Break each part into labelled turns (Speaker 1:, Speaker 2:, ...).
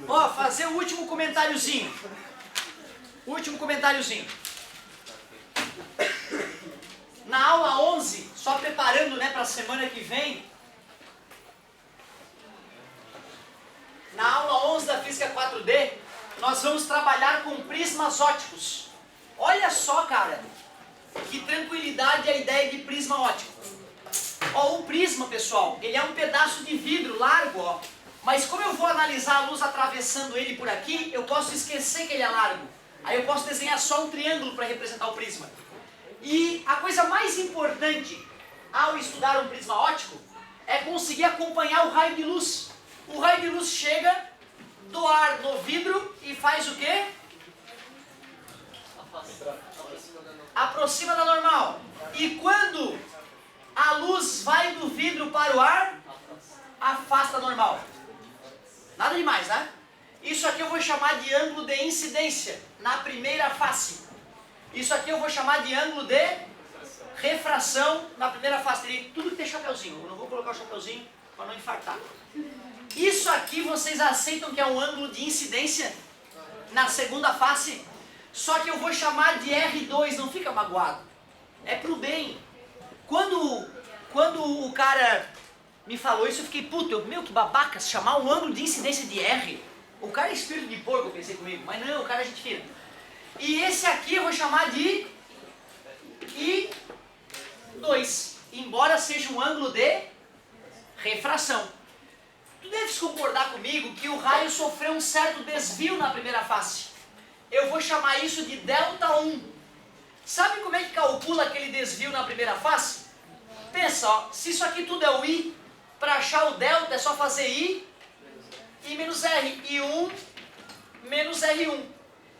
Speaker 1: Ó, fazer o último comentáriozinho. Último comentáriozinho. Na aula 11, só preparando, né, para a semana que vem. Na aula 11 da Física 4D, nós vamos trabalhar com prismas ópticos. Olha só, cara, que tranquilidade a ideia de prisma óptico. Ó, o prisma, pessoal, ele é um pedaço de vidro largo, ó. Mas como eu vou analisar a luz atravessando ele por aqui, eu posso esquecer que ele é largo. Aí eu posso desenhar só um triângulo para representar o prisma. E a coisa mais importante ao estudar um prisma óptico é conseguir acompanhar o raio de luz. O raio de luz chega do ar no vidro e faz o quê? Aproxima da normal. E quando a luz vai do vidro para o ar, afasta a normal. Nada demais, né? Isso aqui eu vou chamar de ângulo de incidência na primeira face. Isso aqui eu vou chamar de ângulo de refração na primeira face. Teria tudo que tem chapeuzinho. Eu não vou colocar o chapeuzinho para não infartar. Isso aqui vocês aceitam que é um ângulo de incidência na segunda face? Só que eu vou chamar de R2, não fica magoado. É pro bem. Quando o cara me falou isso, eu fiquei, puto, meu, que babaca, chamar um ângulo de incidência de R. O cara é espírito de porco, eu pensei comigo, mas não, o cara é gente fina. E esse aqui eu vou chamar de I2, embora seja um ângulo de refração. Tu deves concordar comigo que o raio sofreu um certo desvio na primeira face. Eu vou chamar isso de Δ1. Sabe como é que calcula aquele desvio na primeira face? Pensa, ó, se isso aqui tudo é o I, para achar o delta é só fazer I e menos R. I1 menos R1.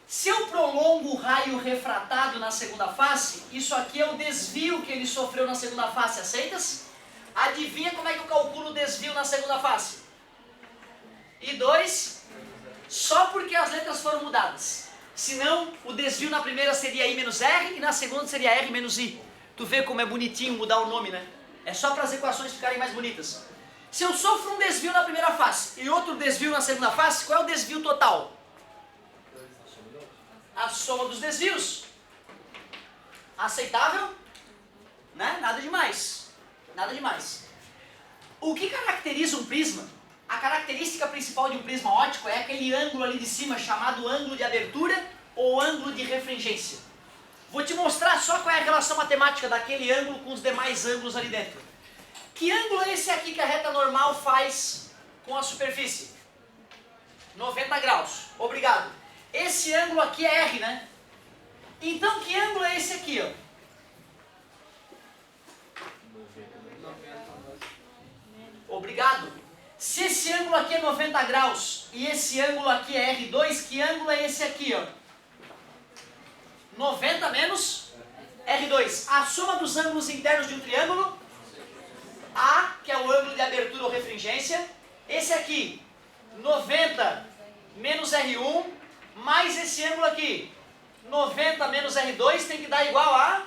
Speaker 1: Se eu prolongo o raio refratado na segunda face, isso aqui é o desvio que ele sofreu na segunda face, aceitas? Adivinha como é que eu calculo o desvio na segunda face? I2, só porque as letras foram mudadas. Senão, o desvio na primeira seria I menos R e na segunda seria R menos I. Tu vê como é bonitinho mudar o nome, né? É só para as equações ficarem mais bonitas. Se eu sofro um desvio na primeira face e outro desvio na segunda face, qual é o desvio total? A soma dos desvios. Aceitável? Né? Nada demais. Nada demais. O que caracteriza um prisma? A característica principal de um prisma óptico é aquele ângulo ali de cima chamado ângulo de abertura ou ângulo de refringência. Vou te mostrar só qual é a relação matemática daquele ângulo com os demais ângulos ali dentro. Que ângulo é esse aqui que a reta normal faz com a superfície? 90 graus. Obrigado. Esse ângulo aqui é R, né? Então que ângulo é esse aqui, ó? Obrigado. Se esse ângulo aqui é 90 graus e esse ângulo aqui é R2, que ângulo é esse aqui, ó? 90 menos R2. A soma dos ângulos internos de um triângulo, A, que é o ângulo de abertura ou refringência. Esse aqui, 90 menos R1, mais esse ângulo aqui, 90 menos R2, tem que dar igual a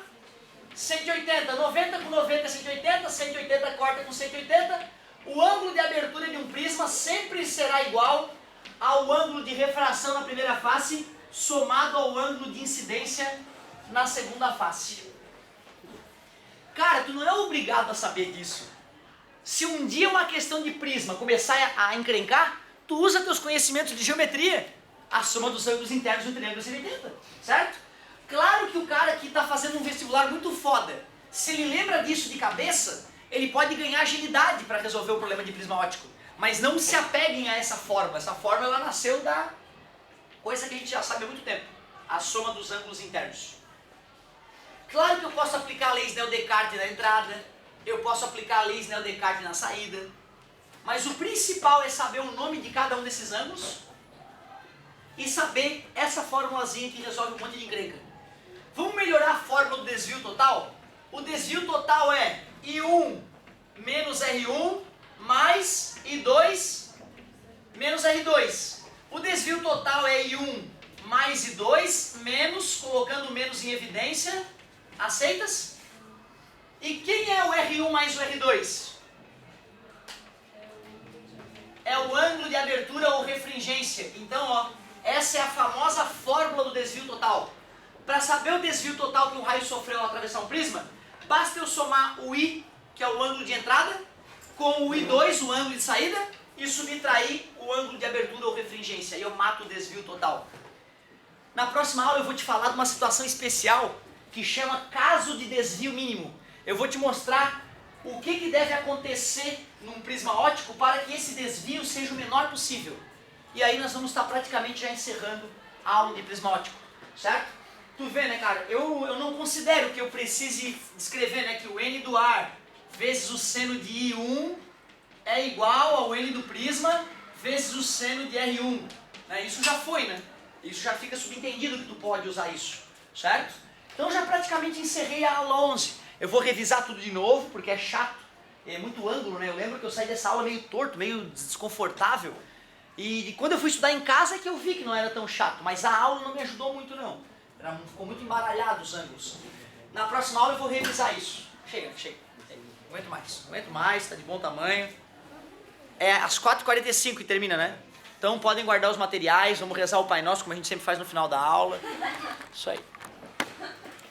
Speaker 1: 180. 90 com 90 é 180, 180 corta com 180. O ângulo de abertura de um prisma sempre será igual ao ângulo de refração na primeira face, somado ao ângulo de incidência na segunda face. Cara, tu não é obrigado a saber disso. Se um dia uma questão de prisma começar a encrencar, tu usa teus conhecimentos de geometria, a soma dos ângulos internos de um triângulo 180, certo? Claro que o cara que está fazendo um vestibular muito foda, se ele lembra disso de cabeça, ele pode ganhar agilidade para resolver o problema de prisma óptico. Mas não se apeguem a essa forma. Essa forma ela nasceu da coisa que a gente já sabe há muito tempo. A soma dos ângulos internos. Claro que eu posso aplicar a lei Snell-Descartes na entrada. Eu posso aplicar a lei Snell-Descartes na saída. Mas o principal é saber o nome de cada um desses ângulos. E saber essa formulazinha que resolve um monte de encrenca. Vamos melhorar a fórmula do desvio total? O desvio total é I1 menos R1 mais I2 menos R2. O desvio total é I1 mais I2 menos, colocando menos em evidência. Aceitas? E quem é o R1 mais o R2? É o ângulo de abertura ou refringência. Então, ó, essa é a famosa fórmula do desvio total. Para saber o desvio total que o raio sofreu ao atravessar um prisma, basta eu somar o I, que é o ângulo de entrada, com o I2, o ângulo de saída, e subtrair o ângulo de abertura ou refringência. Aí eu mato o desvio total. Na próxima aula eu vou te falar de uma situação especial que chama caso de desvio mínimo. Eu vou te mostrar o que deve acontecer num prisma óptico para que esse desvio seja o menor possível. E aí nós vamos estar praticamente já encerrando a aula de prisma óptico, certo? Tu vê, né, cara, eu não considero que eu precise descrever, né, que o N do ar vezes o seno de I1 é igual ao N do prisma vezes o seno de R1. Né? Isso já foi, né? Isso já fica subentendido que tu pode usar isso, certo? Então já praticamente encerrei a aula 11. Eu vou revisar tudo de novo, porque é chato, é muito ângulo, né? Eu lembro que eu saí dessa aula meio torto, meio desconfortável. E quando eu fui estudar em casa é que eu vi que não era tão chato, mas a aula não me ajudou muito não. Ficou muito embaralhado os ângulos. Na próxima aula eu vou revisar isso. Chega. Não aguento mais, tá de bom tamanho. É às 4h45 que termina, né? Então podem guardar os materiais, vamos rezar o Pai Nosso, como a gente sempre faz no final da aula. Isso aí.